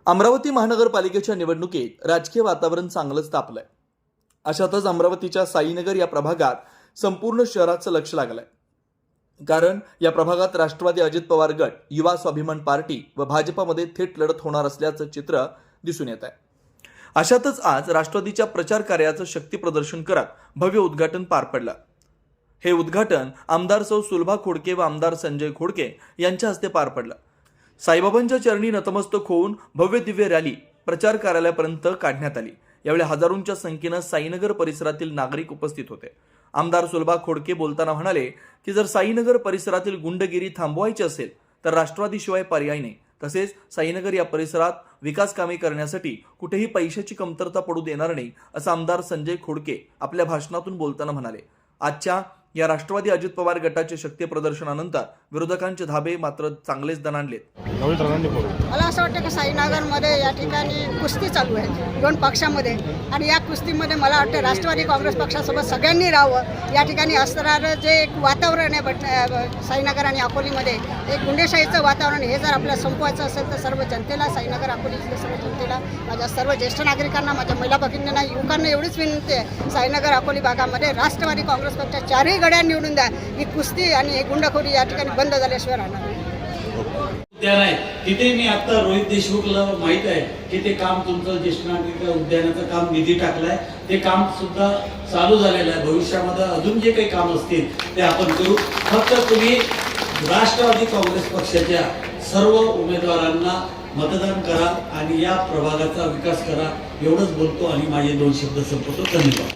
अमरावती महानगरपालिकेच्या निवडणुकीत राजकीय वातावरण चांगलंच तापलंय। अशातच अमरावतीच्या साईनगर या प्रभागात संपूर्ण शहराचं लक्ष लागलंय, कारण या प्रभागात राष्ट्रवादी अजित पवार गट, युवा स्वाभिमान पार्टी व भाजपमध्ये थेट लढत होणार असल्याचं चित्र दिसून येत आहे। अशातच आज राष्ट्रवादीच्या प्रचार कार्याचं शक्ती प्रदर्शन करत भव्य उद्घाटन पार पडलं। हे उद्घाटन आमदार सौ सुलभा खोडके व आमदार संजय खोडके यांच्या हस्ते पार पडलं। साईबाबांच्या चरणी नतमस्तक होऊन भव्य दिव्य रॅली प्रचार कार्यालयापर्यंत काढण्यात आली। यावेळी हजारोंच्या संख्येने साईनगर परिसरातील नागरिक उपस्थित होते। आमदार सुलभा खोडके बोलताना म्हणाले की जर साईनगर परिसरातील गुंडगिरी थांबवायची असेल तर राष्ट्रवादीशिवाय पर्याय नाही। तसेच साईनगर या परिसरात विकास कामे करण्यासाठी कुठेही पैशाची कमतरता पडू देणार नाही, असं आमदार संजय खोडके आपल्या भाषणातून बोलताना म्हणाले। आजच्या या राष्ट्रवादी अजित पवार गटाचे शक्ती प्रदर्शनानंतर विरोधकांचे धाबे मात्र चांगलेच दणाणलेत। मला असं वाटतं की साईनगरमध्ये या ठिकाणी कुस्ती चालू आहे दोन पक्षांमध्ये, आणि या कुस्तीमध्ये मला वाटतं राष्ट्रवादी काँग्रेस पक्षासोबत सगळ्यांनी राहावं। या ठिकाणी असणारं जे एक वातावरण आहे साईनगर आणि अकोलीमध्ये, एक गुंडेशाहीचं वातावरण, हे जर आपल्याला संपवायचं असेल तर सर्व जनतेला, साईनगर अकोलीतल्या सर्व जनतेला, माझ्या सर्व ज्येष्ठ नागरिकांना, माझ्या महिला भगिनींना, युवकांना एवढीच विनंती आहे, साईनगर अकोली भागामध्ये राष्ट्रवादी काँग्रेस पक्षाच्या चारही घड्या निवडून द्या। ही कुस्ती आणि गुंडखोरी या ठिकाणी बंद झाल्याशिवाय राहणार नाही। उद्यान आहे तिथे मी आता रोहित देशमुखला माहित आहे की ते काम तुमचं ज्येष्ठ नागरिक उद्यानाचं काम निधी टाकलाय, ते काम सुद्धा चालू झालेलं आहे। भविष्यामध्ये अजून जे काही काम असतील ते आपण करू। फक्त तुम्ही राष्ट्रवादी काँग्रेस पक्षाच्या सर्व उमेदवारांना मतदान करा आणि या प्रभागाचा विकास करा, एवढंच बोलतो आणि माझे 2 शब्द संपवतो। धन्यवाद।